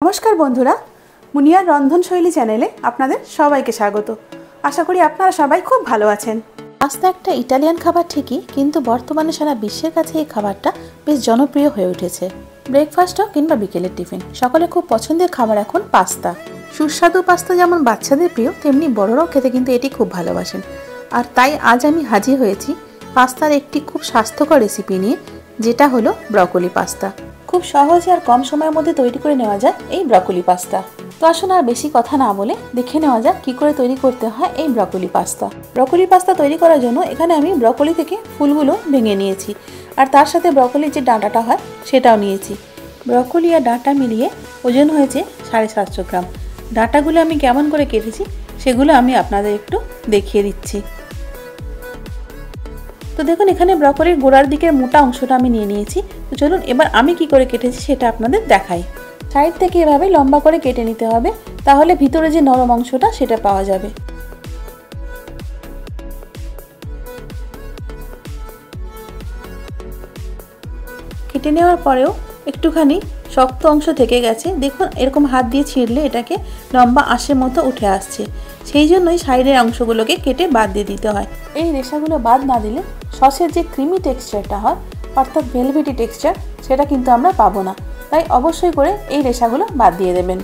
নমস্কার বন্ধুরা, মুনিয়ার রন্ধনশৈলী চ্যানেলে আপনাদের সবাইকে স্বাগত। আশা করি আপনারা সবাই খুব ভালো আছেন। পাস্তা একটা ইটালিয়ান খাবার ঠিকই, কিন্তু বর্তমানে সারা বিশ্বের কাছে এই খাবারটা বেশ জনপ্রিয় হয়ে উঠেছে। ব্রেকফাস্টও কিংবা বিকেলের টিফিন, সকলে খুব পছন্দের খাবার এখন পাস্তা। সুস্বাদু পাস্তা যেমন বাচ্চাদের প্রিয়, তেমনি বড়রাও খেতে কিন্তু এটি খুব ভালোবাসেন। আর তাই আজ আমি হাজির হয়েছি পাস্তার একটি খুব স্বাস্থ্যকর রেসিপি নিয়ে, যেটা হলো ব্রকোলি পাস্তা। খুব সহজে আর কম সময়ের মধ্যে তৈরি করে নেওয়া যায় এই ব্রকোলি পাস্তা। তো আসুন আর বেশি কথা না বলে দেখে নেওয়া যাক কী করে তৈরি করতে হয় এই ব্রকোলি পাস্তা। ব্রকোলি পাস্তা তৈরি করার জন্য এখানে আমি ব্রকোলি থেকে ফুলগুলো ভেঙে নিয়েছি, আর তার সাথে ব্রকোলির যে ডাঁটাটা হয় সেটাও নিয়েছি। ব্রকোলি আর ডাঁটা মিলিয়ে ওজন হয়েছে 750 গ্রাম। ডাঁটাগুলো আমি কেমন করে কেটেছি সেগুলো আমি আপনাদের একটু দেখিয়ে দিচ্ছি। তো দেখুন, এখানে ব্রকোলির গোড়ার দিকের মোটা অংশটা আমি নিয়ে নিয়েছি। তো চলুন এবার আমি কি করে কেটেছি সেটা আপনাদের দেখাই। সাইড থেকে এভাবে লম্বা করে কেটে নিতে হবে, তাহলে ভিতরে যে নরম অংশটা সেটা পাওয়া যাবে। কেটে নেওয়ার পরেও একটুখানি শক্ত অংশ থেকে গেছে। দেখুন, এরকম হাত দিয়ে ছিঁড়লে এটাকে লম্বা আঁশের মতো উঠে আসছে। সেই জন্যই সাইডের অংশগুলোকে কেটে বাদ দিয়ে দিতে হয়। এই রেশাগুলো বাদ না দিলে সসের যে ক্রিমি টেক্সচারটা হয়, অর্থাৎ ভেলভেটি টেক্সচার, সেটা কিন্তু আমরা পাবো না। তাই অবশ্যই করে এই রেশাগুলো বাদ দিয়ে দেবেন।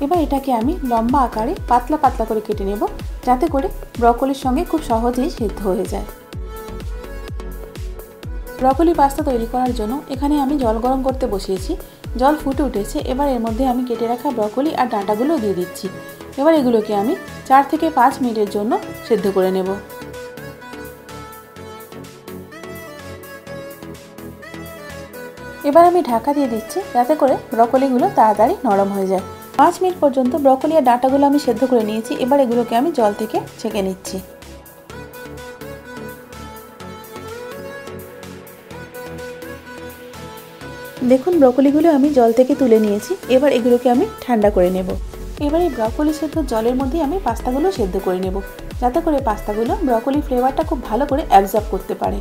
এবার এটাকে আমি লম্বা আকারে পাতলা পাতলা করে কেটে নেব, যাতে করে ব্রকোলির সঙ্গে খুব সহজেই সিদ্ধ হয়ে যায়। ব্রকোলি পাস্তা তৈরি করার জন্য এখানে আমি জল গরম করতে বসিয়েছি। জল ফুটে উঠেছে। এবার এর মধ্যে আমি কেটে রাখা ব্রকোলি আর ডাঁটাগুলো দিয়ে দিচ্ছি। এবার এগুলোকে আমি 4 থেকে 5 মিনিটের জন্য সেদ্ধ করে নেব। এবার আমি ঢাকা দিয়ে দিচ্ছি, যাতে করে ব্রকোলিগুলো তাড়াতাড়ি নরম হয়ে যায়। 5 মিনিট পর্যন্ত ব্রকোলি আর ডাঁটাগুলো আমি সেদ্ধ করে নিয়েছি। এবার এগুলোকে আমি জল থেকে ছেঁকে নিচ্ছি। দেখুন, ব্রকোলিগুলো আমি জল থেকে তুলে নিয়েছি। এবার এগুলোকে আমি ঠান্ডা করে নেব। এবার এই ব্রকোলি সেদ্ধ জলের মধ্যে আমি পাস্তাগুলো সেদ্ধ করে নেব, যাতে করে পাস্তাগুলো ব্রকোলি ফ্লেভারটা খুব ভালো করে অ্যাবজর্ব করতে পারে।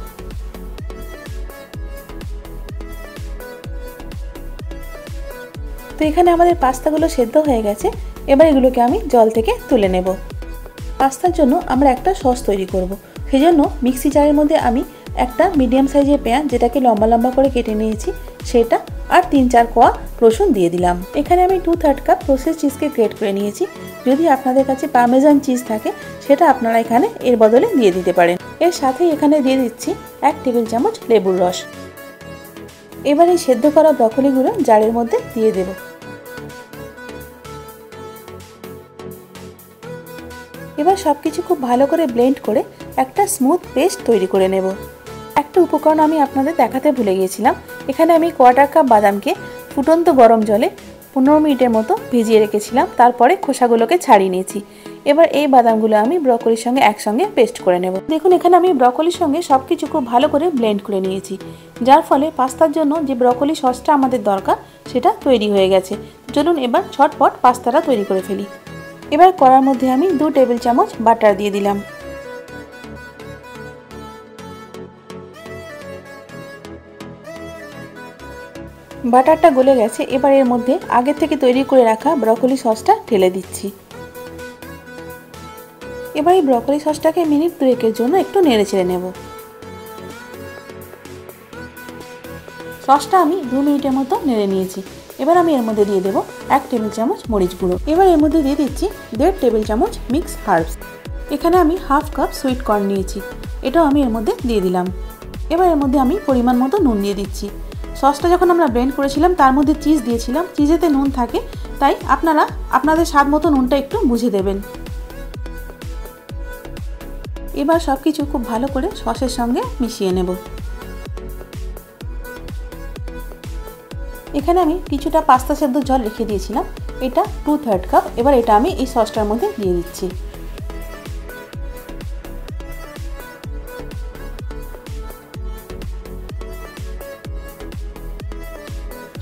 তো এখানে আমাদের পাস্তাগুলো সেদ্ধ হয়ে গেছে। এবার এগুলোকে আমি জল থেকে তুলে নেব। পাস্তার জন্য আমরা একটা সস তৈরি করব। সেজন্য মিক্সি জারের মধ্যে আমি একটা মিডিয়াম সাইজের পেঁয়াজ, যেটাকে লম্বা লম্বা করে কেটে নিয়েছি, সেটা আর 3-4 কোয়া রসুন দিয়ে দিলাম। এখানে আমি 2/3 কাপ প্রসেস চিজকে গ্রেট করে নিয়েছি। যদি আপনাদের কাছে পার্মেজান চিজ থাকে, সেটা আপনারা এখানে এর বদলে দিয়ে দিতে পারেন। এর সাথে এখানে দিয়ে দিচ্ছি 1 টেবিল চামচ লেবুর রস। এবার এই সেদ্ধ করা ব্রকোলিগুলো জারের মধ্যে দিয়ে দেব। এবার সবকিছু খুব ভালো করে ব্লেন্ড করে একটা স্মুথ পেস্ট তৈরি করে নেব। একটা উপকরণ আমি আপনাদের দেখাতে ভুলে গিয়েছিলাম। এখানে আমি 1/4 কাপ বাদামকে ফুটন্ত গরম জলে 15 মিনিটের মতো ভিজিয়ে রেখেছিলাম। তারপরে খোসাগুলোকে ছাড়িয়ে নিয়েছি। এবার এই বাদামগুলো আমি ব্রকোলির সঙ্গে একসঙ্গে পেস্ট করে নেব। দেখুন, এখানে আমি ব্রকোলির সঙ্গে সবকিছু খুব ভালো করে ব্লেন্ড করে নিয়েছি, যার ফলে পাস্তার জন্য যে ব্রকোলি সসটা আমাদের দরকার সেটা তৈরি হয়ে গেছে। চলুন এবার ঝটপট পাস্তাটা তৈরি করে ফেলি। এবার কড়ার মধ্যে আমি 2 টেবিল চামচ বাটার দিয়ে দিলাম। বাটারটা গলে গেছে। এবার এর মধ্যে আগে থেকে তৈরি করে রাখা ব্রকোলি সসটা ঢেলে দিচ্ছি। এবার এই ব্রকোলি সসটাকে মিনিট 2-এর জন্য একটু নেড়ে চেড়ে নেব। সসটা আমি 2 মিনিটের মতো নেড়ে নিয়েছি। এবার আমি এর মধ্যে দিয়ে দেবো 1 টেবিল চামচ মরিচ গুঁড়ো। এবার এর মধ্যে দিয়ে দিচ্ছি 1.5 টেবিল চামচ মিক্স হার্বস। এখানে আমি 1/2 কাপ সুইট কর্ন নিয়েছি, এটাও আমি এর মধ্যে দিয়ে দিলাম। এবার এর মধ্যে আমি পরিমাণ মতো নুন দিয়ে দিচ্ছি। সসটা যখন আমরা ব্লেন্ড করেছিলাম তার মধ্যে চিজ দিয়েছিলাম, চিজেতে নুন থাকে, তাই আপনারা আপনাদের স্বাদ মতো নুনটা একটু বুঝে দেবেন। এবার সব কিছু খুব ভালো করে সসের সঙ্গে মিশিয়ে নেব। এখানে আমি কিছুটা পাস্তা সেদ্ধ জল রেখে দিয়েছিলাম, এটা 2/3 কাপ। এবার এটা আমি এই সসটার মধ্যে দিয়ে দিচ্ছি।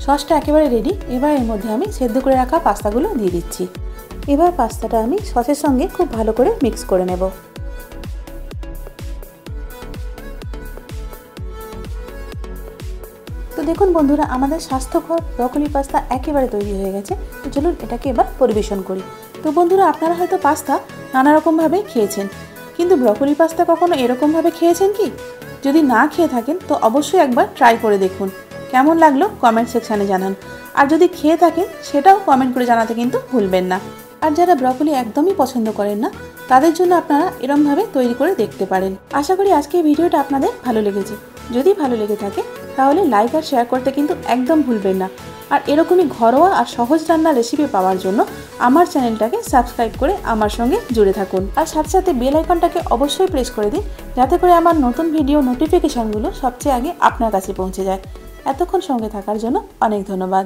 সসটা একেবারে রেডি। এবার এর মধ্যে আমি সেদ্ধ করে রাখা পাস্তাগুলো দিয়ে দিচ্ছি। এবার পাস্তাটা আমি সসের সঙ্গে খুব ভালো করে মিক্স করে নেব। তো দেখুন বন্ধুরা, আমাদের স্বাস্থ্যকর ব্রকলি পাস্তা একেবারে তৈরি হয়ে গেছে। তো চলুন এটাকে এবার পরিবেশন করি। তো বন্ধুরা, আপনারা হয়তো পাস্তা নানা রকমভাবে খেয়েছেন, কিন্তু ব্রকলি পাস্তা কখনো এরকমভাবে খেয়েছেন কি? যদি না খেয়ে থাকেন তো অবশ্যই একবার ট্রাই করে দেখুন। কেমন লাগলো কমেন্ট সেকশানে জানান। আর যদি খেয়ে থাকেন সেটাও কমেন্ট করে জানাতে কিন্তু ভুলবেন না। আর যারা ব্রকলি একদমই পছন্দ করেন না, তাদের জন্য আপনারা এরমভাবে তৈরি করে দেখতে পারেন। আশা করি আজকে এই ভিডিওটা আপনাদের ভালো লেগেছে। যদি ভালো লেগে থাকে তাহলে লাইক আর শেয়ার করতে কিন্তু একদম ভুলবেন না। আর এরকমই ঘরোয়া আর সহজ রান্নার রেসিপি পাওয়ার জন্য আমার চ্যানেলটাকে সাবস্ক্রাইব করে আমার সঙ্গে জুড়ে থাকুন। আর সাথে সাথে বেল আইকনটাকে অবশ্যই প্রেস করে দিন, যাতে করে আমার নতুন ভিডিও নোটিফিকেশনগুলো সবচেয়ে আগে আপনার কাছে পৌঁছে যায়। এতক্ষণ সঙ্গে থাকার জন্য অনেক ধন্যবাদ।